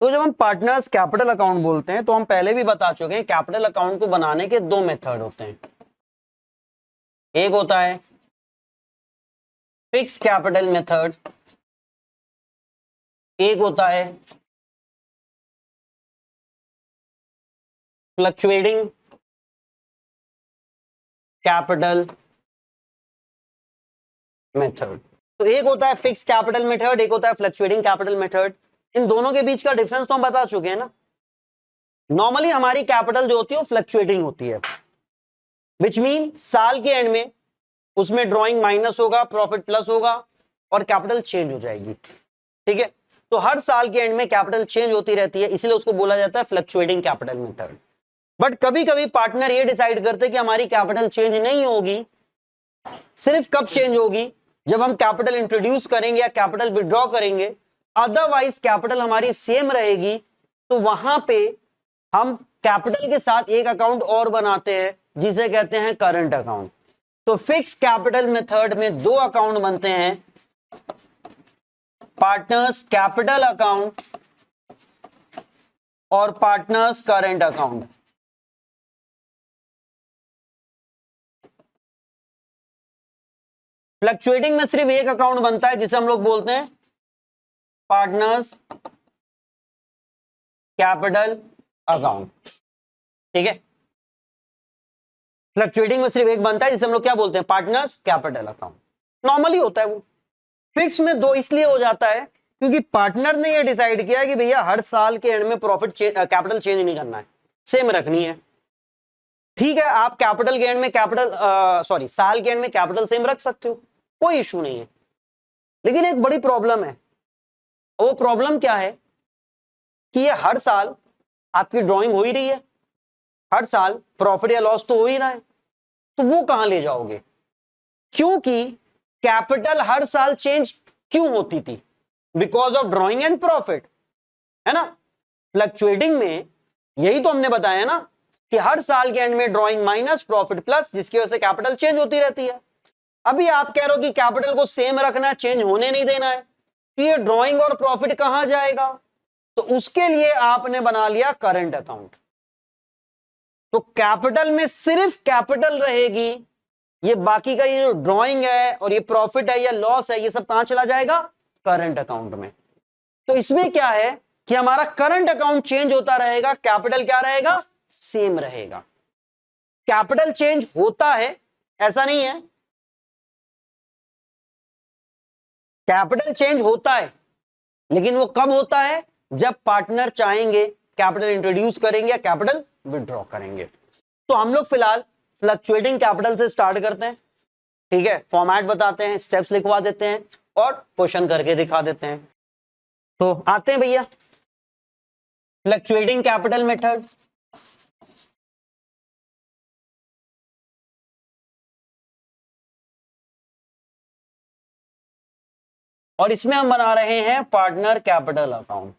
तो जब हम पार्टनर्स कैपिटल अकाउंट बोलते हैं तो हम पहले भी बता चुके हैं कैपिटल अकाउंट को बनाने के दो मेथड होते हैं। एक होता है फिक्स कैपिटल मेथड, एक होता है फ्लक्चुएटिंग कैपिटल मेथड। तो एक होता है फिक्स कैपिटल मेथड, एक होता है फ्लक्चुएटिंग कैपिटल मेथड। इन दोनों के बीच का डिफरेंस तो हम बता चुके हैं ना। नॉर्मली हमारी कैपिटल जो होती है वो फ्लक्चुएटिंग होती है, विच मीन साल के एंड में उसमें ड्रॉइंग माइनस होगा, प्रॉफिट प्लस होगा और कैपिटल चेंज हो जाएगी। ठीक है, तो हर साल के एंड में कैपिटल चेंज होती रहती है, इसलिए उसको बोला जाता है फ्लक्चुएटिंग कैपिटल मेथड। बट कभी कभी पार्टनर ये डिसाइड करते हैं कि हमारी कैपिटल चेंज नहीं होगी, सिर्फ कब चेंज होगी जब हम कैपिटल इंट्रोड्यूस करेंगे या कैपिटल विड्रॉ करेंगे, अदरवाइज कैपिटल हमारी सेम रहेगी। तो वहां पे हम कैपिटल के साथ एक अकाउंट और बनाते हैं जिसे कहते हैं करंट अकाउंट। तो फिक्स कैपिटल मेथड में दो अकाउंट बनते हैं, पार्टनर्स कैपिटल अकाउंट और पार्टनर्स करंट अकाउंट। फ्लक्चुएटिंग में सिर्फ एक अकाउंट बनता है जिसे हम लोग बोलते हैं पार्टनर्स कैपिटल अकाउंट। ठीक है, फ्लक्चुएटिंग में सिर्फ एक बनता है जिसे हम लोग क्या बोलते हैं, पार्टनर्स कैपिटल अकाउंट। नॉर्मली होता है वो। फिक्स में दो इसलिए हो जाता है क्योंकि पार्टनर ने ये डिसाइड किया कि भैया हर साल के एंड में प्रॉफिट कैपिटल चेंज नहीं करना है, सेम रखनी है। ठीक है, आप कैपिटल के एंड में साल के एंड में कैपिटल सेम रख सकते हो, कोई इशू नहीं है। लेकिन एक बड़ी प्रॉब्लम है। वो प्रॉब्लम क्या है कि ये हर साल आपकी ड्राइंग हो ही रही है, हर साल प्रॉफिट या लॉस तो हो ही रहा है, तो वो कहां ले जाओगे? क्योंकि कैपिटल हर साल चेंज क्यों होती थी? Because of drawing and profit, है ना। फ्लक्चुएटिंग में यही तो हमने बताया ना कि हर साल के एंड में ड्रॉइंग माइनस प्रॉफिट प्लस, जिसकी वजह से कैपिटल चेंज होती रहती है। अभी आप कह रहे हो कि कैपिटल को सेम रखना है, चेंज होने नहीं देना है, तो ये ड्रॉइंग और प्रॉफिट कहां जाएगा? तो उसके लिए आपने बना लिया करंट अकाउंट। तो कैपिटल में सिर्फ कैपिटल रहेगी, ये बाकी का ये जो ड्रॉइंग है और ये प्रॉफिट है या लॉस है, ये सब कहां चला जाएगा? करंट अकाउंट में। तो इसमें क्या है कि हमारा करंट अकाउंट चेंज होता रहेगा, कैपिटल क्या रहेगा? सेम रहेगा। कैपिटल चेंज होता है ऐसा नहीं है, कैपिटल चेंज होता है, लेकिन वो कब होता है? जब पार्टनर चाहेंगे कैपिटल इंट्रोड्यूस करेंगे या कैपिटल विड्रॉ करेंगे। तो हम लोग फिलहाल फ्लक्चुएटिंग कैपिटल से स्टार्ट करते हैं। ठीक है, फॉर्मेट बताते हैं, स्टेप्स लिखवा देते हैं और क्वेश्चन करके दिखा देते हैं। तो आते हैं भैया फ्लक्चुएटिंग कैपिटल मेथड। और इसमें हम बना रहे हैं पार्टनर कैपिटल अकाउंट।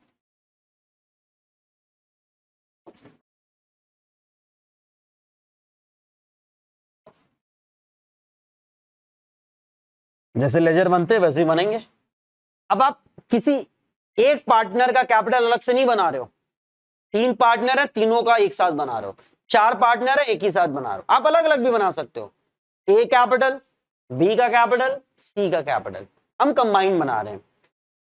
जैसे लेजर बनते हैं वैसे ही बनेंगे। अब आप किसी एक पार्टनर का कैपिटल अलग से नहीं बना रहे हो, तीन पार्टनर है तीनों का एक साथ बना रहे हो, चार पार्टनर है एक ही साथ बना रहे हो, आप अलग अलग भी बना सकते हो। ए कैपिटल, बी का कैपिटल, सी का कैपिटल, हम कंबाइन बना रहे हैं।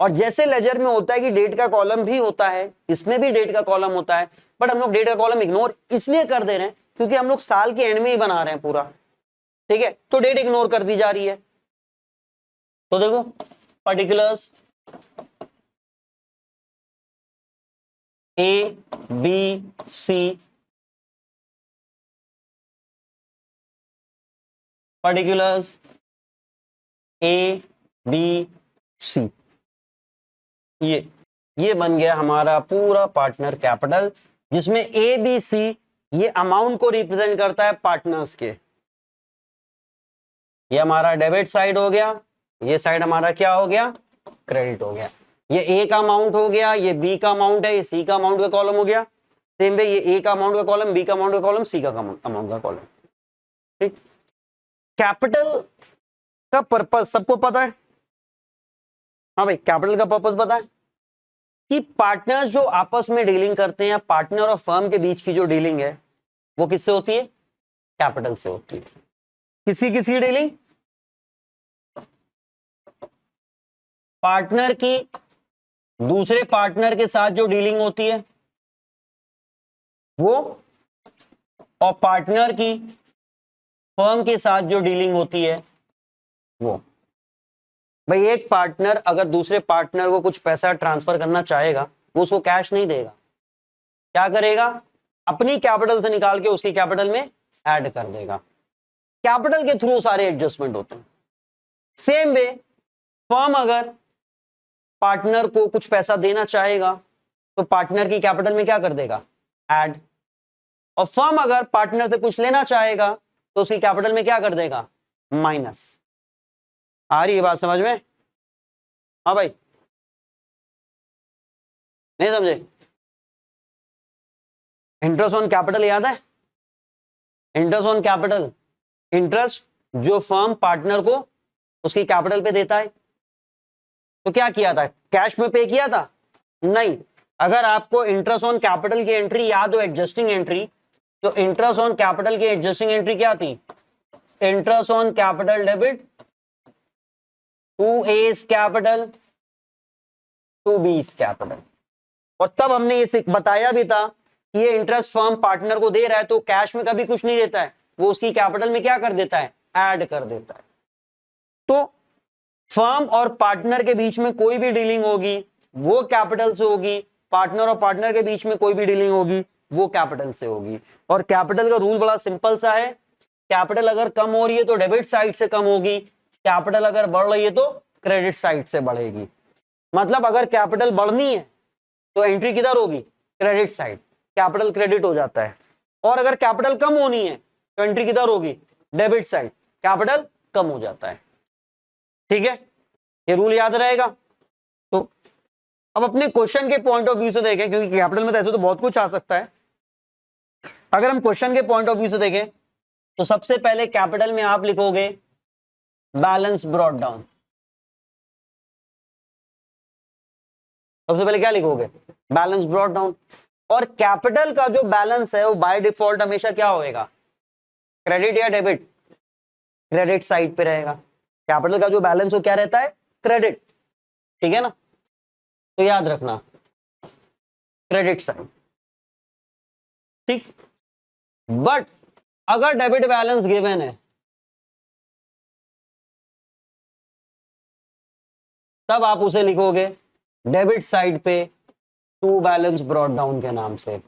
और जैसे लेजर में होता है कि डेट का कॉलम भी होता है, इसमें भी डेट का कॉलम होता है, बट हम लोग डेट का कॉलम इग्नोर इसलिए कर दे रहे हैं क्योंकि हम लोग साल के एंड में ही बना रहे हैं पूरा। ठीक है, तो डेट इग्नोर कर दी जा रही है। तो देखो particulars A B C, particulars A B C, ये बन गया हमारा पूरा पार्टनर कैपिटल, जिसमें ए बी सी ये अमाउंट को रिप्रेजेंट करता है पार्टनर्स के। ये हमारा डेबिट साइड हो गया, ये साइड हमारा क्या हो गया? क्रेडिट हो गया। ये ए का अमाउंट हो गया, ये बी का अमाउंट है, ये सी का अमाउंट का कॉलम हो गया। सेम वे ये ए का अमाउंट का कॉलम, बी का अमाउंट का कॉलम, सी का अमाउंट का कॉलम। ठीक, कैपिटल का पर्पस सबको पता है? हाँ भाई, कैपिटल का पर्पस पता है? कि पार्टनर्स जो आपस में डीलिंग करते हैं या पार्टनर और फर्म के बीच की जो डीलिंग है वो किससे होती है? कैपिटल से होती है। किसी किसी डीलिंग पार्टनर की दूसरे पार्टनर के साथ जो डीलिंग होती है वो, और पार्टनर की फर्म के साथ जो डीलिंग होती है वो। भाई एक पार्टनर अगर दूसरे पार्टनर को कुछ पैसा ट्रांसफर करना चाहेगा, वो उसको कैश नहीं देगा, क्या करेगा? अपनी कैपिटल से निकाल के उसकी कैपिटल में ऐड कर देगा। कैपिटल के थ्रू सारे एडजस्टमेंट होते हैं। सेम वे फर्म अगर पार्टनर को कुछ पैसा देना चाहेगा तो पार्टनर की कैपिटल में क्या कर देगा? ऐड। और फर्म अगर पार्टनर से कुछ लेना चाहेगा तो उसकी कैपिटल में क्या कर देगा? माइनस। आ रही है बात समझ में? हाँ भाई, नहीं समझे? इंटरेस्ट ऑन कैपिटल याद है? इंटरेस्ट ऑन कैपिटल, इंटरेस्ट जो फर्म पार्टनर को उसकी कैपिटल पे देता है। तो क्या किया था? कैश में पे किया था? नहीं। अगर आपको इंटरेस्ट ऑन कैपिटल की एंट्री याद हो, एडजस्टिंग एंट्री, तो इंटरेस्ट ऑन कैपिटल की एडजस्टिंग एंट्री क्या थी? Interest on capital debit to A's capital to B's capital. और तब हमने ये बताया भी था कि ये इंटरेस्ट फर्म पार्टनर को दे रहा है तो कैश में कभी कुछ नहीं देता है, वो उसकी कैपिटल में क्या कर देता है? ऐड कर देता है। तो फर्म और पार्टनर के बीच में कोई भी डीलिंग होगी वो कैपिटल से होगी, पार्टनर और पार्टनर के बीच में कोई भी डीलिंग होगी वो कैपिटल से होगी। और कैपिटल का रूल बड़ा सिंपल सा है, कैपिटल अगर कम हो रही है तो डेबिट साइड से कम होगी, कैपिटल अगर बढ़ रही है तो क्रेडिट साइड से बढ़ेगी। मतलब अगर कैपिटल बढ़नी है तो एंट्री किधर होगी? क्रेडिट साइड, कैपिटल क्रेडिट हो जाता है। और अगर कैपिटल कम होनी है तो एंट्री किधर होगी? डेबिट साइड, कैपिटल कम हो जाता है। ठीक है, ये रूल याद रहेगा। तो अब अपने क्वेश्चन के पॉइंट ऑफ व्यू से देखें, क्योंकि कैपिटल में तो ऐसे तो बहुत कुछ आ सकता है। अगर हम क्वेश्चन के पॉइंट ऑफ व्यू से देखें तो सबसे पहले कैपिटल में आप लिखोगे बैलेंस ब्रॉट डाउन। सबसे पहले क्या लिखोगे? Balance brought down. और कैपिटल का जो बैलेंस है वो बाय डिफॉल्ट हमेशा क्या होएगा? क्रेडिट या डेबिट? क्रेडिट साइड पे रहेगा। कैपिटल का जो बैलेंस हो क्या रहता है? क्रेडिट। ठीक है ना? तो याद रखना क्रेडिट साइड। ठीक। बट अगर डेबिट बैलेंस गिवन है तब आप उसे लिखोगे डेबिट साइड पे टू बैलेंस ब्रॉट डाउन के नाम से।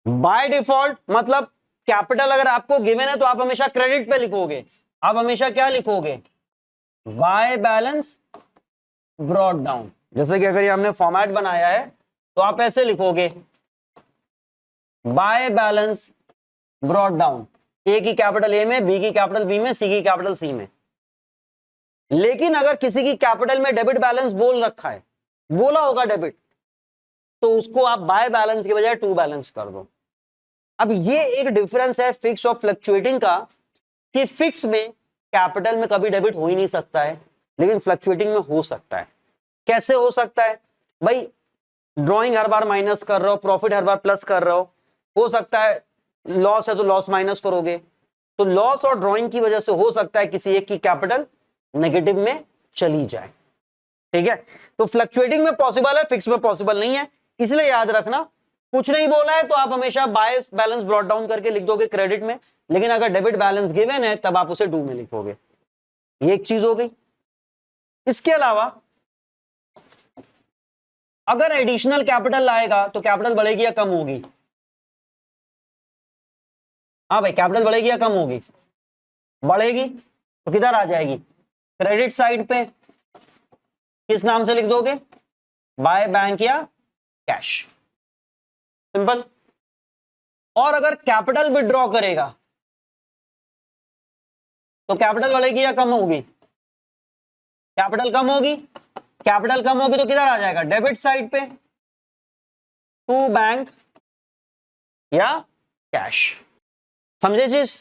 बाय डिफॉल्ट मतलब कैपिटल अगर आपको गिवन है तो आप हमेशा क्रेडिट पे लिखोगे। आप हमेशा क्या लिखोगे? By balance brought down. जैसे कि अगर ये हमने फॉर्मेट बनाया है तो आप ऐसे लिखोगे बाय बैलेंस ब्रॉट डाउन, ए की कैपिटल ए में, बी की कैपिटल बी में, सी की कैपिटल सी में। लेकिन अगर किसी की कैपिटल में डेबिट बैलेंस बोल रखा है, बोला होगा डेबिट, तो उसको आप बाय बैलेंस के बजाय टू बैलेंस कर दो। अब ये एक डिफरेंस है फिक्स और फ्लक्चुएटिंग का, कि फिक्स में कैपिटल में कभी डेबिट हो ही नहीं सकता है, लेकिन फ्लक्चुएटिंग में हो सकता है। कैसे हो सकता है भाई? ड्रॉइंग हर बार माइनस कर रहे हो, प्रॉफिट हर बार प्लस कर रहे हो सकता है लॉस है तो लॉस माइनस करोगे, तो लॉस और ड्रॉइंग की वजह से हो सकता है किसी एक की कैपिटल नेगेटिव में चली जाए। ठीक है, तो फ्लक्चुएटिंग में पॉसिबल है, फिक्स में पॉसिबल नहीं है। इसलिए याद रखना कुछ नहीं बोला है तो आप हमेशा बाय बैलेंस ब्रॉट डाउन करके लिख दोगे क्रेडिट में, लेकिन अगर डेबिट बैलेंस गिवन है तब आप उसे डू में लिखोगे। ये एक चीज हो गई। इसके अलावा अगर एडिशनल कैपिटल लाएगा तो कैपिटल बढ़ेगी या कम होगी? हाँ भाई, कैपिटल बढ़ेगी या कम होगी? बढ़ेगी। तो किधर आ जाएगी? क्रेडिट साइड पे। किस नाम से लिख दोगे? बाय बैंक या कैश। सिंपल। और अगर कैपिटल विड्रॉ करेगा तो कैपिटल बढ़ेगी या कम होगी? कैपिटल कम होगी। कैपिटल कम होगी तो किधर आ जाएगा? डेबिट साइड पे, टू बैंक या कैश। समझे चीज?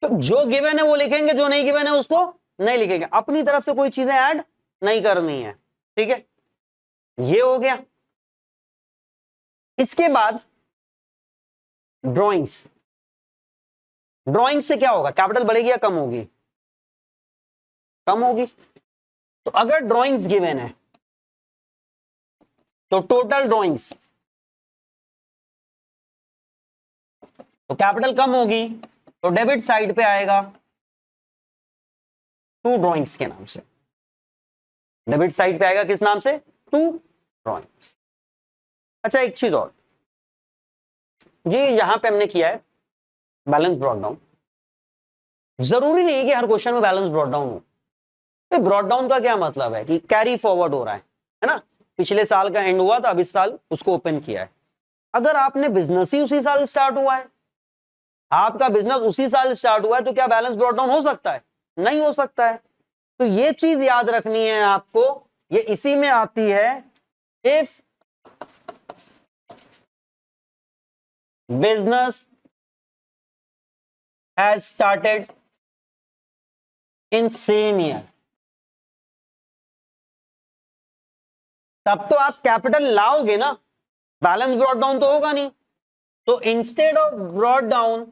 तो जो गिवन है वो लिखेंगे, जो नहीं गिवन है उसको नहीं लिखेंगे, अपनी तरफ से कोई चीजें ऐड नहीं करनी है, ठीक है। ये हो गया। इसके बाद ड्राइंग्स। ड्राइंग से क्या होगा, कैपिटल बढ़ेगी या कम होगी, कम होगी। तो अगर ड्राइंग्स गिवन है तो टोटल ड्राइंग्स, तो कैपिटल कम होगी तो डेबिट साइड पे आएगा टू ड्राइंग्स के नाम से, डेबिट साइड पे आएगा किस नाम से, टू ड्राइंग्स। अच्छा एक चीज और, ये यहां पे हमने किया है बैलेंस ब्रॉट डाउन। जरूरी नहीं है कि हर क्वेश्चन में बैलेंस ब्रॉट डाउन हो। ब्रॉट डाउन का क्या मतलब है कि कैरी फॉरवर्ड हो रहा है ना, पिछले साल का एंड हुआ था, अब इस साल उसको ओपन किया है। अगर आपने बिजनेस ही उसी साल स्टार्ट हुआ है, आपका बिजनेस उसी साल स्टार्ट हुआ है, तो क्या बैलेंस ब्रॉट डाउन हो सकता है, नहीं हो सकता है। तो ये चीज याद रखनी है आपको, ये इसी में आती है, if business has started in same year, तब तो आप कैपिटल लाओगे ना, बैलेंस ब्रॉट डाउन तो होगा नहीं। तो instead of brought down,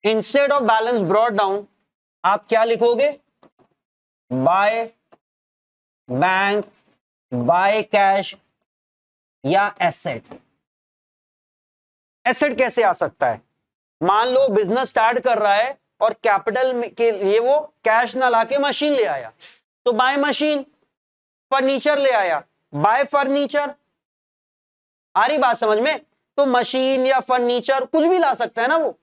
instead of balance brought down आप क्या लिखोगे, बाय बैंक, बाय कैश या एसेट। एसेट कैसे आ सकता है, मान लो बिजनेस स्टार्ट कर रहा है और कैपिटल के लिए वो कैश ना लाके मशीन ले आया, तो बाय मशीन। फर्नीचर ले आया, बाय फर्नीचर। आ रही बात समझ में, तो मशीन या फर्नीचर कुछ भी ला सकता है ना वो।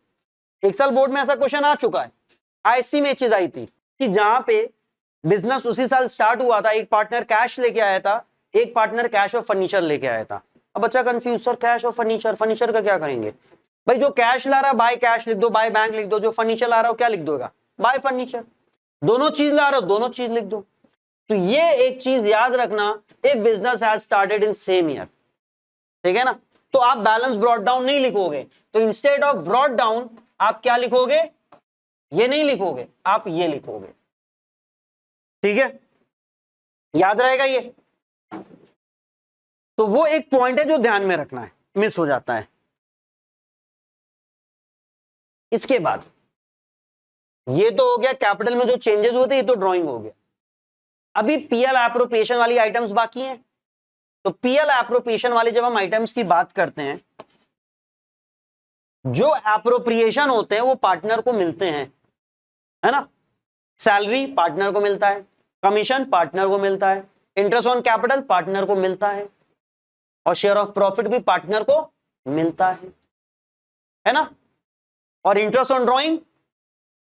एक साल बोर्ड में ऐसा क्वेश्चन आ चुका है, आईसी में एक चीज आई थी कि जहां पे बिजनेस उसी साल स्टार्ट हुआ था, एक पार्टनर कैश लेके आया था, एक पार्टनर कैश और फर्नीचर लेके आया था। अब बच्चा कंफ्यूज, सर कैश और फर्नीचर, फर्नीचर का क्या करेंगे। भाई जो कैश ला रहा है बाय कैश लिख दो, बाय बैंक लिख दो, जो फर्नीचर ला रहा हो क्या लिख दोगा, बाय फर्नीचर। दोनों चीज ला रहे हो, दोनों चीज लिख दो। तो ये एक चीज याद रखना, if business has started in same year, ठीक है ना। तो आप बैलेंस ब्रॉट डाउन नहीं लिखोगे, तो इंस्टेड ऑफ ब्रॉट डाउन आप क्या लिखोगे, ये नहीं लिखोगे, आप ये लिखोगे, ठीक है, याद रहेगा ये। तो वो एक पॉइंट है जो ध्यान में रखना है, मिस हो जाता है। इसके बाद ये तो हो गया कैपिटल में जो चेंजेस हुए थे, ये तो ड्राइंग हो गया। अभी पीएल एप्रोप्रिएशन वाली आइटम्स बाकी हैं। तो पीएल एप्रोप्रिएशन वाली जब हम आइटम्स की बात करते हैं, जो एप्रोप्रिएशन होते हैं वो पार्टनर को मिलते हैं, है ना। सैलरी पार्टनर को मिलता है, कमीशन पार्टनर को मिलता है, इंटरेस्ट ऑन कैपिटल पार्टनर को मिलता है, और शेयर ऑफ प्रॉफिट भी पार्टनर को मिलता है ना। और इंटरेस्ट ऑन ड्राइंग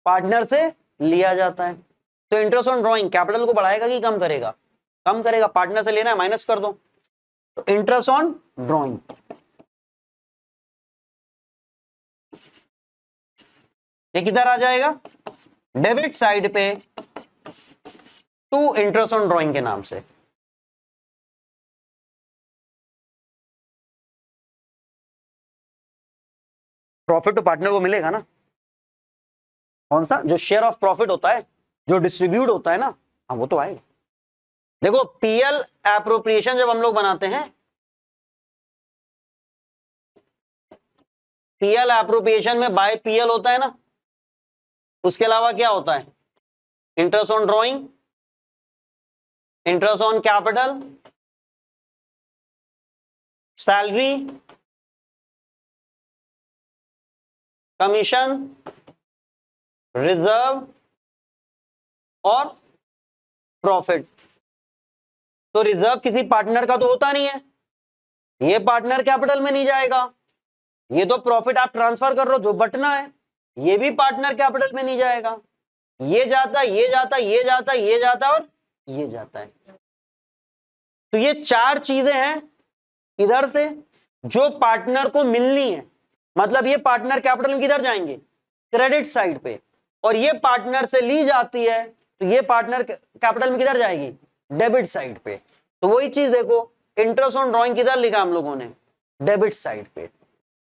पार्टनर से लिया जाता है। तो इंटरेस्ट ऑन ड्राइंग कैपिटल को बढ़ाएगा कि कम करेगा, कम करेगा, पार्टनर से लेना है माइनस कर दो। तो इंटरेस्ट ऑन ड्राइंग, ये किधर आ जाएगा, डेबिट साइड पे टू इंटरेस्ट ऑन ड्राइंग के नाम से। प्रॉफिट तो पार्टनर को मिलेगा ना, कौन सा, जो शेयर ऑफ प्रॉफिट होता है, जो डिस्ट्रीब्यूट होता है ना, हाँ वो तो आएगा। देखो पीएल एप्रोप्रिएशन जब हम लोग बनाते हैं, पीएल एप्रोप्रिएशन में बाय पीएल होता है ना, उसके अलावा क्या होता है, interest on drawing, interest on capital, salary, commission, reserve और प्रॉफिट। तो रिजर्व किसी पार्टनर का तो होता नहीं है, ये पार्टनर कैपिटल में नहीं जाएगा। ये तो प्रॉफिट आप ट्रांसफर कर रहे हो, जो बटना है, ये भी पार्टनर कैपिटल में नहीं जाएगा। ये जाता है, ये जाता है, ये जाता है, ये जाता है और ये जाता है। तो ये चार चीजें हैं इधर से जो पार्टनर को मिलनी है। मतलब ये पार्टनर कैपिटल में किधर जाएंगे, क्रेडिट साइड पे, और ये पार्टनर से ली जाती है, तो ये पार्टनर कैपिटल में किधर जाएगी, डेबिट साइड पे। तो वही चीज देखो, इंटरेस्ट ऑन ड्रॉइंग किधर लिखा हम लोगों ने, डेबिट साइड पे।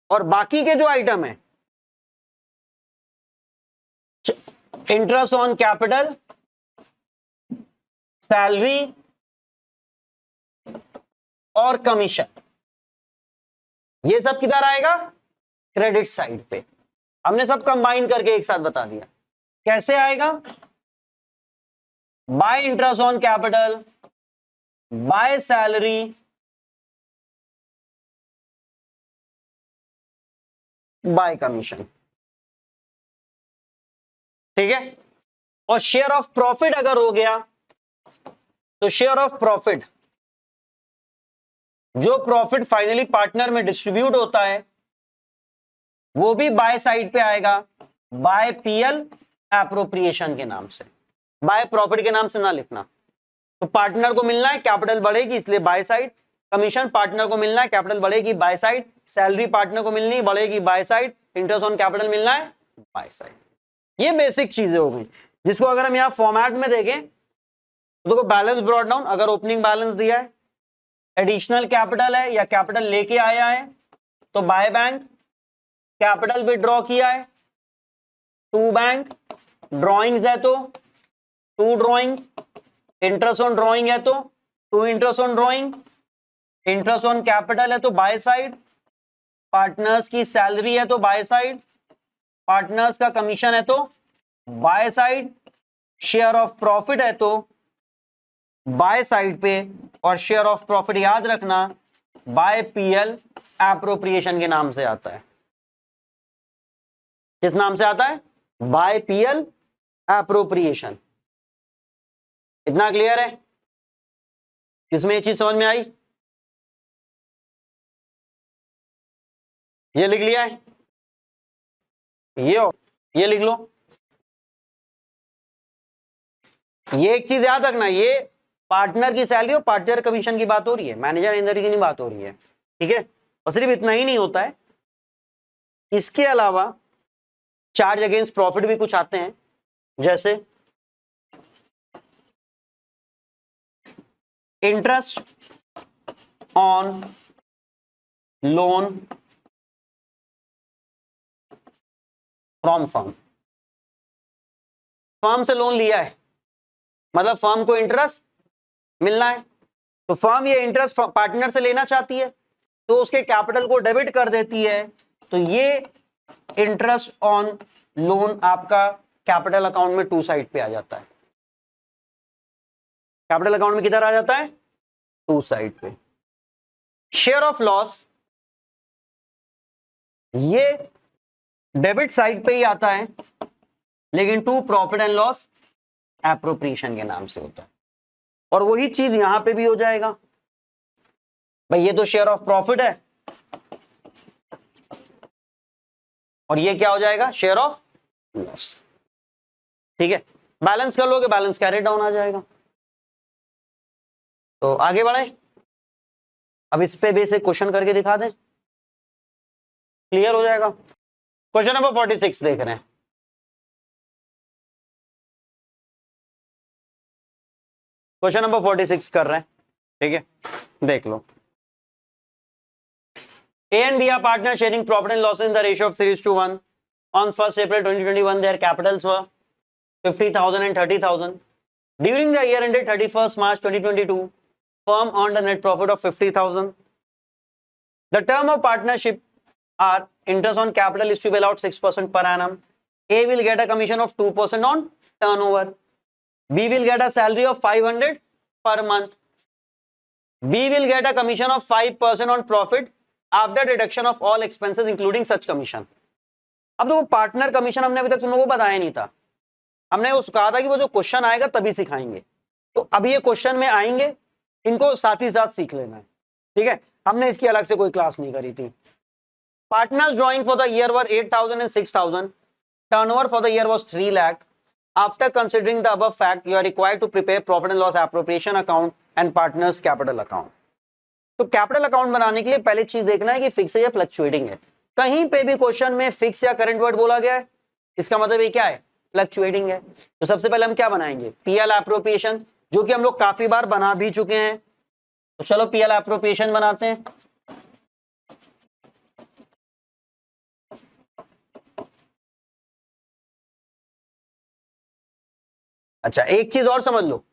और बाकी के जो आइटम है, इंटरेस्ट ऑन कैपिटल, सैलरी और कमीशन, ये सब किधर आएगा, क्रेडिट साइड पे। हमने सब कंबाइन करके एक साथ बता दिया कैसे आएगा, bye interest on capital, by salary, bye commission. ठीक है। और शेयर ऑफ प्रॉफिट अगर हो गया तो शेयर ऑफ प्रॉफिट, जो प्रॉफिट फाइनली पार्टनर में डिस्ट्रीब्यूट होता है, वो भी बाय साइड पे आएगा, बाय पीएल एप्रोप्रिएशन के नाम से। बाय प्रॉफिट के नाम से ना लिखना। तो पार्टनर को मिलना है, कैपिटल बढ़ेगी इसलिए बाय साइड। कमीशन पार्टनर को मिलना है, कैपिटल बढ़ेगी, बाय साइड। सैलरी पार्टनर को मिलनी बढ़ेगी, by side. Interest on capital मिलना है, बाय साइड। ये बेसिक चीजें हो गई, जिसको अगर हम यहां फॉर्मेट में देखें तो देखो, बैलेंस ब्रॉट डाउन, अगर ओपनिंग बैलेंस दिया है, एडिशनल कैपिटल है या कैपिटल लेके आया है तो बाय बैंक, कैपिटल विड्रॉ किया है टू बैंक, ड्रॉइंग्स है तो to drawings, interest on drawing है तो to interest on drawing, interest on capital है तो बाय साइड, पार्टनर्स की सैलरी है तो बाय साइड, पार्टनर्स का कमीशन है तो by side, share of profit है तो बाय साइड पे, और शेयर ऑफ प्रॉफिट याद रखना बाय पीएल एप्रोप्रिएशन के नाम से आता है। किस नाम से आता है, बाय पीएल एप्रोप्रिएशन। इतना क्लियर है, इसमें ये चीज समझ में आई, ये लिख लिया है, ये लिख लो। ये एक चीज याद रखना, ये पार्टनर की सैलरी और पार्टनर कमीशन की बात हो रही है, मैनेजर एंजर की नहीं बात हो रही है। ठीक है। और सिर्फ इतना ही नहीं होता है, इसके अलावा चार्ज अगेंस्ट प्रॉफिट भी कुछ आते हैं, जैसे interest on loan from firm. Firm से लोन लिया है, मतलब फर्म को इंटरेस्ट मिलना है, तो फर्म ये इंटरेस्ट पार्टनर से लेना चाहती है तो उसके कैपिटल को डेबिट कर देती है। तो ये इंटरेस्ट ऑन लोन आपका कैपिटल अकाउंट में टू साइड पे आ जाता है। कैपिटल अकाउंट में किधर आ जाता है, टू साइड पे। शेयर ऑफ लॉस, ये डेबिट साइड पे ही आता है, लेकिन to profit and loss appropriation के नाम से होता है। और वही चीज यहां पे भी हो जाएगा भाई, ये तो शेयर ऑफ प्रॉफिट है और ये क्या हो जाएगा, शेयर ऑफ लॉस। ठीक है। बैलेंस कर लोगे, बैलेंस कैरी डाउन आ जाएगा। तो आगे बढ़े, अब इस पे बेसिक क्वेश्चन करके दिखा दें, क्लियर हो जाएगा। क्वेश्चन नंबर 46 देख रहे हैं। क्वेश्चन नंबर 46 कर रहे हैं। ठीक है, देख लो। A and B are partners sharing profit and losses in the ratio of 3:1. On 1st April 2021, their capitals were 50,000 and 30,000. During the year ended 31st March 2022, firm earned a net profit of 50,000. The term of partnership are interest on capital is to be allowed 6% per annum. A will get a commission of 2% on turnover. B will get a salary of 500 per month. B will get a commission of 5% on profit after deduction of all expenses including such commission. अब देखो, partner commission हमने अभी तक तुम लोगों को बताया नहीं था, हमने उस कहा था कि वो जो क्वेश्चन आएगा तभी सिखाएंगे। तो अभी ये क्वेश्चन में आएंगे, इनको साथ ही साथ सीख लेना है। ठीक है, हमने इसकी अलग से कोई क्लास नहीं करी थी। Partners drawing for the year were 8,000 and 6,000. Turnover for the year was 3 lakh. After considering the above fact, you are required to prepare profit and loss appropriation account and partners capital account. तो capital account बनाने के लिए पहले चीज देखना है कि fix है या फ्लक्चुएटिंग है। कहीं पे भी क्वेश्चन में फिक्स या करंट वर्ड बोला गया है, इसका मतलब ये क्या है, फ्लक्चुएटिंग है। तो सबसे पहले हम क्या बनाएंगे, पीएल एप्रोप्रिएशन, जो कि हम लोग काफी बार बना भी चुके हैं। तो चलो पीएल एप्रोप्रिएशन बनाते हैं। अच्छा, एक चीज और समझ लो,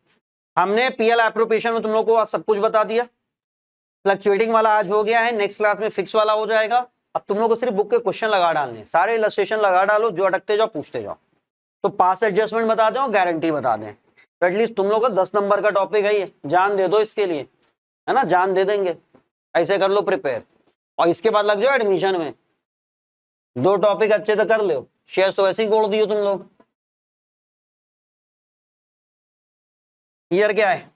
हमने पीएल एप्रोप्रिएशन में तुम लोग को आज सब कुछ बता दिया। फ्लक्चुएटिंग वाला आज हो गया है, नेक्स्ट क्लास में फिक्स वाला हो जाएगा। अब तुम लोग को सिर्फ बुक के क्वेश्चन लगा डालने, सारे इलस्ट्रेशन लगा डालो, जो अटकते जाओ पूछते जाओ। तो पास एडजस्टमेंट बता दें और गारंटी बता दें, तो एटलीस्ट तुम लोग का 10 नंबर का टॉपिक है ये, जान दे दो इसके लिए, है ना, जान दे देंगे। ऐसे कर लो प्रिपेयर, और इसके बाद लग जाओ एडमिशन में, 2 टॉपिक अच्छे से कर लो। शेयर तो वैसे ही गोड़ दियो तुम लोग। ईयर क्या है?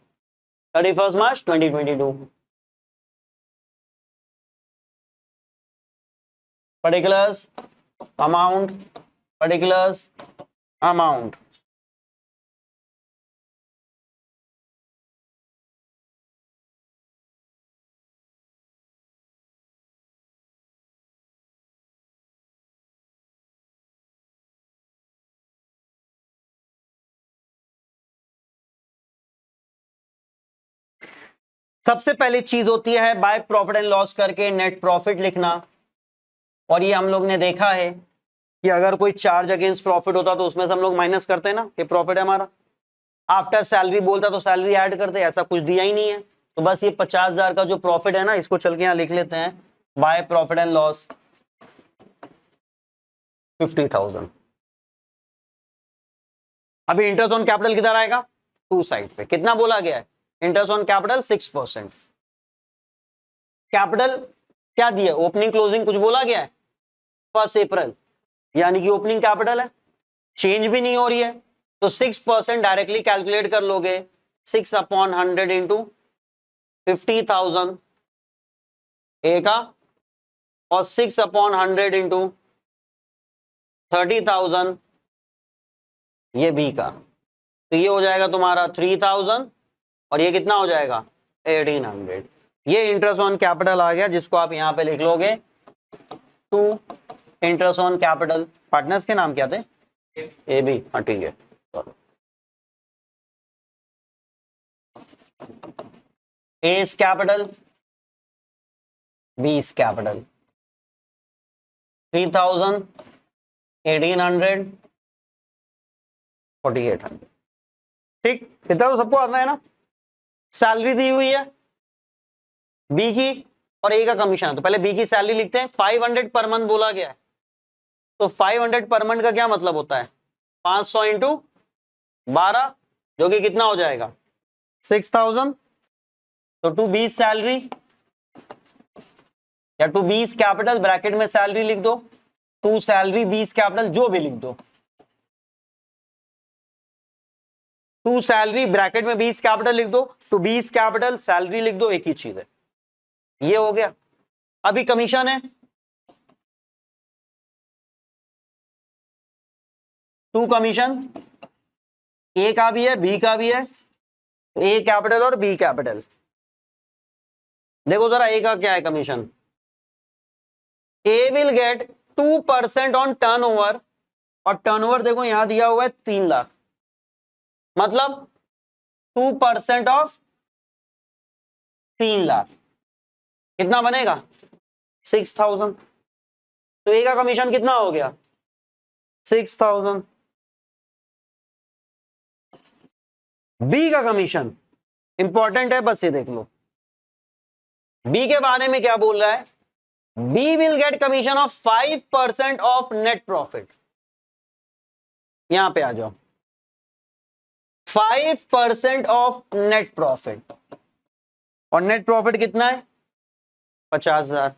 31 मार्च 2022। Particulars amount, particulars amount. सबसे पहली चीज होती है बाय प्रॉफिट एंड लॉस करके नेट प्रॉफिट लिखना। और ये हम लोग ने देखा है कि अगर कोई चार्ज अगेंस्ट प्रॉफिट होता तो उसमें से हम लोग माइनस करते हैं ना, ये प्रॉफिट है हमारा। आफ्टर सैलरी बोलता तो सैलरी ऐड करते, ऐसा कुछ दिया ही नहीं है। तो बस ये 50,000 का जो प्रॉफिट है ना, इसको चल के यहाँ लिख लेते हैं, बाय प्रॉफिट एंड लॉस 50,000। अभी इंटरेस्ट ऑन कैपिटल किधर आएगा? टू साइड पे। कितना बोला गया है? Interest on capital 6%। कैपिटल क्या दिया? ओपनिंग क्लोजिंग कुछ बोला गया है? 1 अप्रैल, यानी कि ओपनिंग कैपिटल है, चेंज भी नहीं हो रही है। तो 6% डायरेक्टली कैलकुलेट कर लोगे, 6/100 इंटू 50,000 ए का, और 6/100 इंटू 30,000 ये बी का। तो ये हो जाएगा तुम्हारा 3,000, और ये कितना हो जाएगा? 1,800। ये इंटरेस्ट ऑन कैपिटल आ गया, जिसको आप यहां पे लिख लोगे to interest on capital. Partners के नाम क्या थे? A B. हाँ ठीक है, A is capital, B is capital. 3,000, 1,800, 4,800। ठीक, इतना तो सबको आता है ना। सैलरी दी हुई है बी की, और ए का कमीशन है। तो पहले बी की सैलरी लिखते हैं। 500 पर मंथ बोला गया है, तो 500 पर मंथ का क्या मतलब होता है? 500 इंटू 12, जो कि कितना हो जाएगा? 6,000। तो टू बी सैलरी या टू बी कैपिटल, ब्रैकेट में सैलरी लिख दो, टू सैलरी बी कैपिटल, जो भी लिख दो। टू सैलरी ब्रैकेट में बी कैपिटल लिख दो, टू बी कैपिटल सैलरी लिख दो, एक ही चीज है। ये हो गया। अभी कमीशन है, टू कमीशन, ए का भी है बी का भी है, ए कैपिटल और बी कैपिटल। देखो जरा ए का क्या है commission. A will get 2% on turnover, और टर्नओवर देखो यहां दिया हुआ है 3 लाख, मतलब 2% ऑफ 3 लाख कितना बनेगा? 6,000। तो ए का कमीशन कितना हो गया? 6,000। बी का कमीशन इंपॉर्टेंट है, बस ये देख लो बी के बारे में क्या बोल रहा है। B will get commission of 5% of net profit. यहां पे आ जाओ, 5% ऑफ नेट प्रॉफिट, और नेट प्रॉफिट कितना है? 50,000।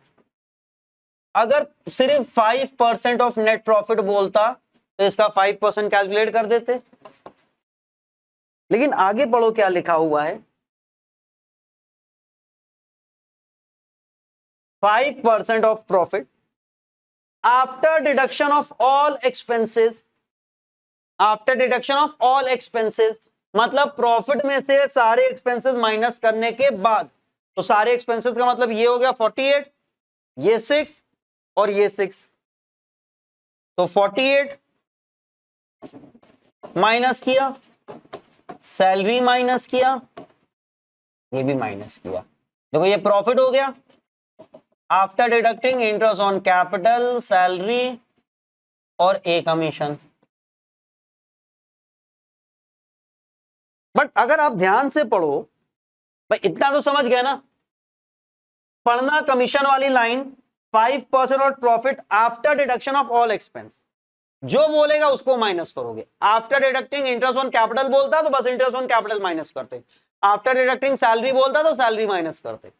अगर सिर्फ 5% ऑफ नेट प्रॉफिट बोलता तो इसका 5% कैलकुलेट कर देते, लेकिन आगे पढ़ो क्या लिखा हुआ है। 5% of profit after deduction of all expenses, after deduction of all expenses मतलब प्रॉफिट में से सारे एक्सपेंसेस माइनस करने के बाद। तो सारे एक्सपेंसेस का मतलब ये हो गया 48, ये 6 और ये 6। तो 48 माइनस किया सैलरी माइनस किया, ये भी माइनस किया, देखो ये प्रॉफिट हो गया after deducting interest on capital, salary और ए कमीशन। बट अगर आप ध्यान से पढ़ो भाई, इतना तो समझ गए ना, पढ़ना कमीशन वाली लाइन 5% और profit after deduction of all expense, जो बोलेगा उसको माइनस करोगे। After deducting interest on capital बोलता तो बस इंटरेस्ट ऑन कैपिटल माइनस करते, आफ्टर डिडक्टिंग सैलरी बोलता तो सैलरी माइनस करते,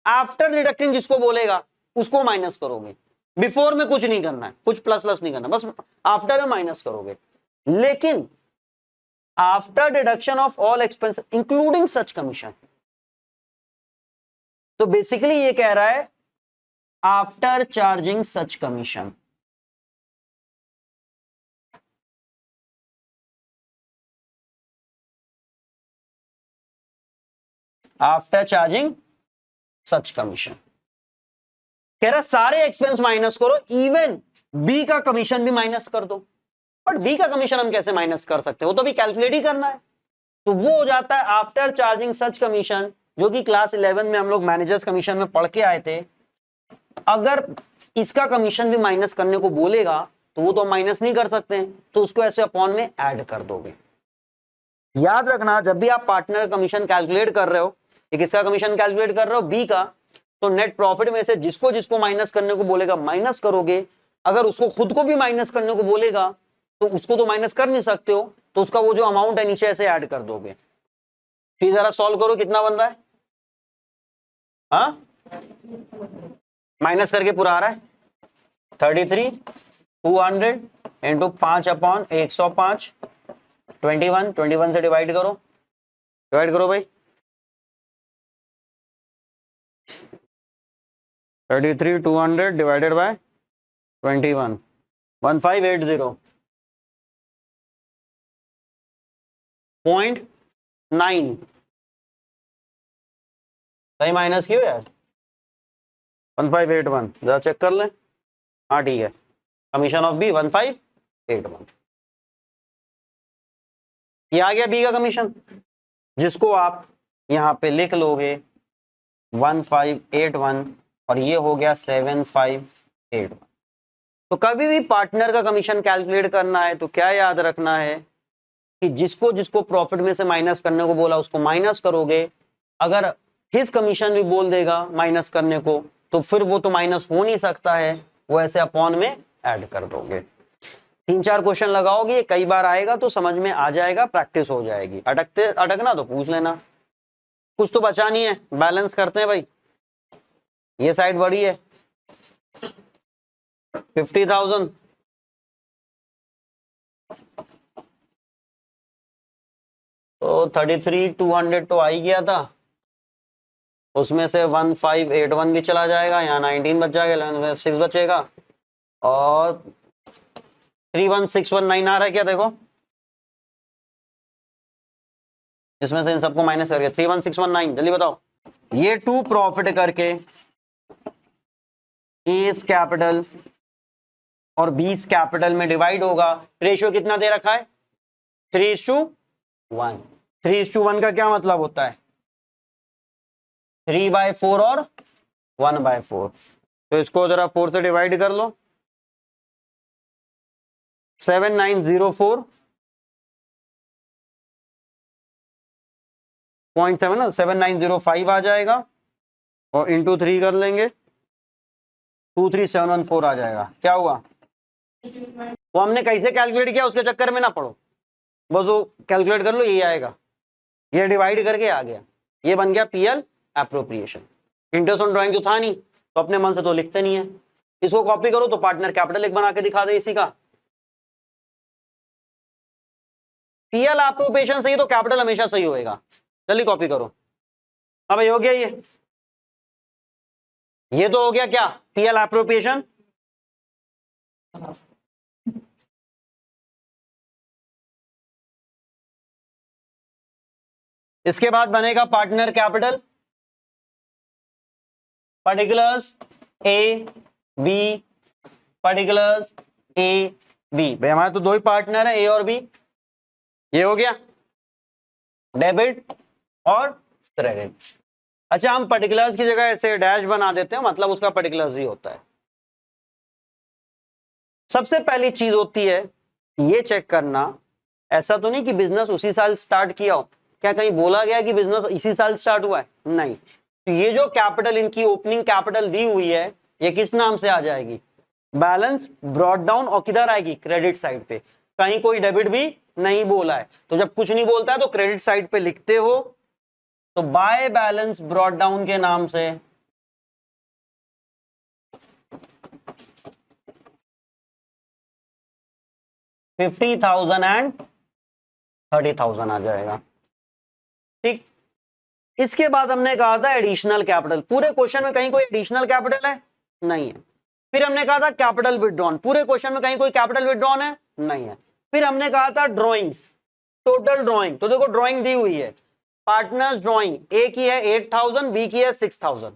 आफ्टर डिडक्टिंग जिसको बोलेगा उसको माइनस करोगे। बिफोर में कुछ नहीं करना है, कुछ प्लस प्लस नहीं करना, बस आफ्टर में माइनस करोगे। लेकिन after deduction of all expense including such commission, तो बेसिकली ये कह रहा है आफ्टर चार्जिंग सच कमीशन। आफ्टर चार्जिंग सच कमीशन कह रहा सारे एक्सपेंस माइनस करो, इवन बी का कमीशन भी माइनस कर दो। बट बी का कमीशन हम कैसे माइनस कर सकते हैं, वो तो भी कैलकुलेट ही करना है। तो वो हो जाता है आफ्टर चार्जिंग सच कमीशन, जो कि क्लास 11 में हम लोग मैनेजर्स कमीशन में पढ़ के आए थे। अगर इसका कमीशन भी माइनस करने को बोलेगा तो वो तो माइनस नहीं कर सकते हैं, तो उसको ऐसे अपॉन में ऐड कर दोगे। याद रखना, जब भी आप पार्टनर कमीशन कैलकुलेट कर रहे हो, कि किसका कमीशन कैलकुलेट कर रहे हो, बी का, तो नेट प्रॉफिट में से जिसको जिसको माइनस करने को बोलेगा माइनस करोगे। अगर उसको खुद को भी माइनस करने को बोलेगा तो उसको तो माइनस कर नहीं सकते हो, तो उसका वो जो अमाउंट है नीचे ऐसे ऐड कर दोगे। फिर जरा सॉल्व करो, कितना बन रहा है, हाँ माइनस करके पूरा आ रहा है 33 200 इंटू 5/105 21 से डिवाइड करो भाई, 33 200 डिवाइडेड बाय 21 1580.9 सही माइनस क्यों यार, 1581 जरा चेक कर लें। हाँ ठीक है, कमीशन ऑफ बी 1581, ये आ गया बी का कमीशन, जिसको आप यहां पे लिख लोगे 1581 और ये हो गया 7581। तो कभी भी पार्टनर का कमीशन कैलकुलेट करना है तो क्या याद रखना है कि जिसको जिसको प्रॉफिट में से माइनस करने को बोला उसको माइनस करोगे। अगर हिज कमीशन भी बोल देगा माइनस करने को तो फिर वो तो माइनस हो नहीं सकता है, वो ऐसे अपॉन में ऐड कर दोगे। 3-4 क्वेश्चन लगाओगे, कई बार आएगा तो समझ में आ जाएगा, प्रैक्टिस हो जाएगी। अटकना तो पूछ लेना, कुछ तो बचा नहीं है, बैलेंस करते हैं भाई। ये साइड बड़ी है 50,000, तो 33,200 तो आ ही गया था, उसमें से 1581 भी चला जाएगा, यहाँ 19 बच जाएगा, 11 6 बचेगा, और 31619 आ रहा है क्या, देखो इसमें से इन सबको माइनस करके 31619, जल्दी बताओ। ये 2 प्रॉफिट करके एस कैपिटल और बीस कैपिटल में डिवाइड होगा। रेशियो कितना दे रखा है, 3:1। 3:1 का क्या मतलब होता है, 3/4 और 1/4। तो इसको जरा 4 से डिवाइड कर लो, 7904.7 ना, 7905 आ जाएगा, और इंटू 3 कर लेंगे 23714 आ जाएगा। क्या हुआ, वो हमने कैसे कैलकुलेट किया उसके चक्कर में ना पड़ो, बस वो कैलकुलेट कर लो, ये आएगा, ये डिवाइड करके आ गया, ये बन गया PL appropriation. Interest on drawing जो था नहीं तो अपने मन से तो लिखते नहीं है, इसको कॉपी करो तो पार्टनर कैपिटल एक बना के दिखा दे इसी का। पीएल एप्रोप्रिएशन सही तो कैपिटल हमेशा सही होएगा, जल्दी कॉपी करो। हाँ भाई हो गया, ये तो हो गया क्या, पीएल एप्रोप्रिएशन। इसके बाद बनेगा partner capital, particulars A B, particulars A B. भाई हमारे तो दो ही पार्टनर है, ए और बी, ये हो गया। डेबिट और क्रेडिट। अच्छा, हम पर्टिकुलर्स की जगह ऐसे डैश बना देते हैं, मतलब उसका पर्टिकुलर्स ही होता है। सबसे पहली चीज होती है ये चेक करना, ऐसा तो नहीं कि बिजनेस उसी साल स्टार्ट किया हो, क्या कहीं बोला गया कि बिजनेस इसी साल स्टार्ट हुआ है? नहीं। तो ये जो कैपिटल इनकी ओपनिंग कैपिटल दी हुई है, ये किस नाम से आ जाएगी? बैलेंस ब्रॉट डाउन, और किधर आएगी? क्रेडिट साइड पे। कहीं कोई डेबिट भी नहीं बोला है, तो जब कुछ नहीं बोलता है तो क्रेडिट साइड पे लिखते हो, तो बाय बैलेंस ब्रॉट डाउन के नाम से 50,000 एंड 30,000 आ जाएगा। ठीक। इसके बाद हमने कहा था एडिशनल कैपिटल। पूरे क्वेश्चन में कहीं कोई एडिशनल कैपिटल है? नहीं है। फिर हमने कहा था कैपिटल विथड्रॉन। पूरे क्वेश्चन में कहीं कोई कैपिटल विथड्रॉन है? नहीं है। फिर हमने कहा था ड्रॉइंग्स, टोटल ड्रॉइंग। तो देखो ड्रॉइंग दी हुई है, पार्टनर्स ड्रॉइंग ए की है 8,000, बी की है 6,000।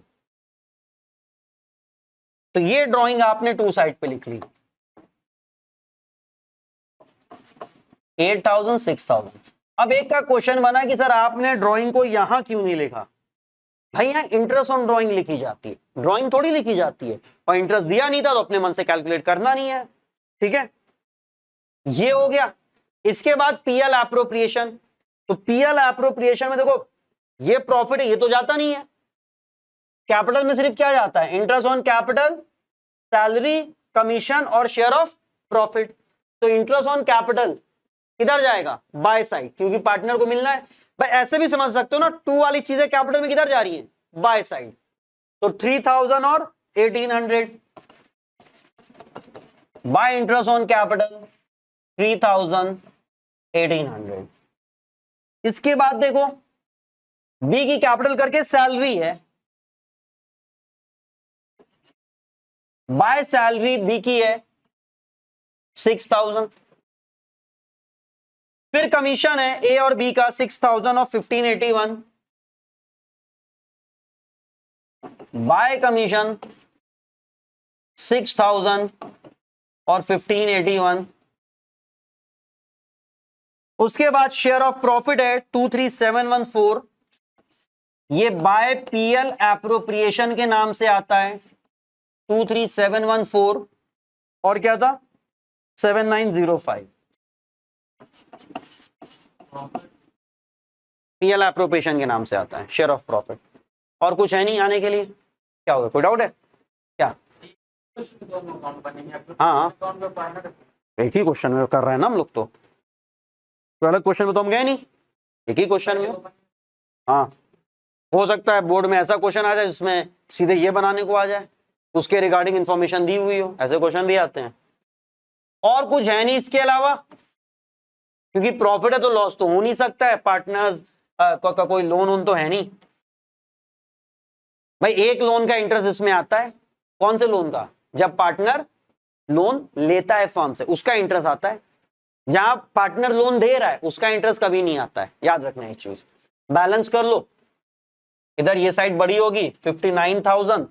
तो ये ड्रॉइंग आपने टू साइड पे लिख ली, 8,000 6,000। अब एक का क्वेश्चन बना कि सर आपने ड्राइंग को यहां क्यों नहीं लिखा? भाई यहाँ इंटरेस्ट ऑन ड्राइंग लिखी जाती है, ड्राइंग थोड़ी लिखी जाती है। और इंटरेस्ट दिया नहीं था तो अपने मन से कैलकुलेट करना नहीं है। ठीक है, ये हो गया। इसके बाद पीएल एप्रोप्रिएशन। तो पीएल एप्रोप्रिएशन में देखो ये प्रॉफिट है, ये तो जाता नहीं है कैपिटल में, सिर्फ क्या जाता है? Interest on capital, salary, commission और शेयर ऑफ प्रॉफिट। तो इंटरेस्ट ऑन कैपिटल किधर जाएगा? बाय साइड, क्योंकि पार्टनर को मिलना है। भाई ऐसे भी समझ सकते हो ना, टू वाली चीजें कैपिटल में किधर जा रही हैं? By side. तो 3,000 और 1,800 बाय इंटरेस्ट ऑन कैपिटल, 3,000 1,800। इसके बाद देखो बी की कैपिटल करके सैलरी है, बाय सैलरी बी की है 6,000। फिर कमीशन है ए और बी का 6,000 और 1,581। बाय कमीशन 6,000 और 1,581। उसके बाद शेयर ऑफ प्रॉफिट है 23,714। ये बाय पीएल एप्रोप्रिएशन के नाम से आता है 23,714। और क्या था? 7,905। पीएल एप्रोप्रिएशन के नाम से आता है शेयर ऑफ प्रॉफिट। और कुछ है नहीं आने के लिए? क्या होगा, कोई डाउट है क्या? हाँ एक ही क्वेश्चन में कर रहे हैं ना हम लोग, तो कोई अलग क्वेश्चन में तो हम गए नहीं, एक ही क्वेश्चन में। हाँ हो सकता है बोर्ड में ऐसा क्वेश्चन आ जाए जिसमें सीधे ये बनाने को आ जाए, उसके रिगार्डिंग इंफॉर्मेशन दी हुई हो, ऐसे क्वेश्चन भी आते हैं। और कुछ है नहीं इसके अलावा, क्योंकि प्रॉफिट है तो लॉस तो हो नहीं सकता है। पार्टनर्स का कोई लोन उन तो है नहीं भाई। एक लोन का इंटरेस्ट इसमें आता है, कौन से लोन का? जब पार्टनर लोन लेता है फर्म से, उसका इंटरेस्ट आता है। जहां पार्टनर लोन दे रहा है उसका इंटरेस्ट कभी नहीं आता है, याद रखना है चीज। बैलेंस कर लो, इधर ये साइड बड़ी होगी 59,000,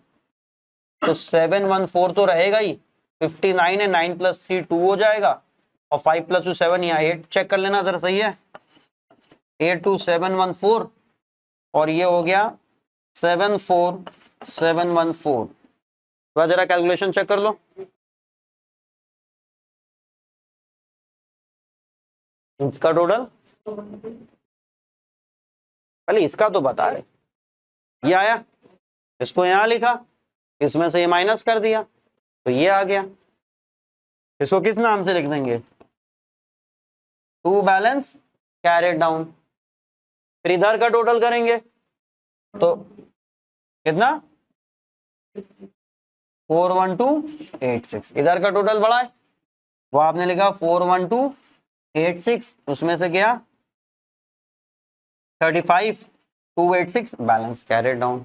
तो 714 तो रहेगा ही। 59 है, 9 + 3 2 हो जाएगा, और 5 + 2 7, या 8 चेक कर लेना जरा, सही है। 82714 और ये हो गया 74714। तो जरा कैलकुलेशन चेक कर लो। इसका टोटल पहले इसका तो बता रहे, ये आया, इसको यहां लिखा, इसमें से ये माइनस कर दिया तो ये आ गया। इसको किस नाम से लिख देंगे? To balance carried down. फिर इधर का टोटल करेंगे तो कितना? 41286। इधर का टोटल बड़ा है, वो आपने लिखा 41286, उसमें से गया 35,286 बैलेंस कैरेड डाउन।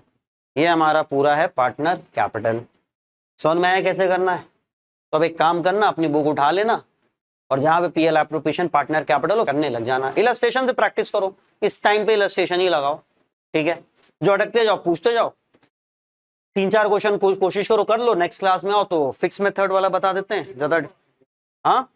ये हमारा पूरा है पार्टनर कैपिटल। समझ में आया कैसे करना है? तो अब एक काम करना, अपनी बुक उठा लेना और जहां पे पीएल एप्रोप्रिएशन पार्टनर कैपिटल हो करने लग जाना। इलस्ट्रेशन से प्रैक्टिस करो, इस टाइम पे इलस्ट्रेशन ही लगाओ, ठीक है? जो अटकते जाओ पूछते जाओ, 3-4 क्वेश्चन कोशिश करो कर लो। नेक्स्ट क्लास में आओ तो फिक्स मेथड वाला बता देते हैं ज्यादा। हाँ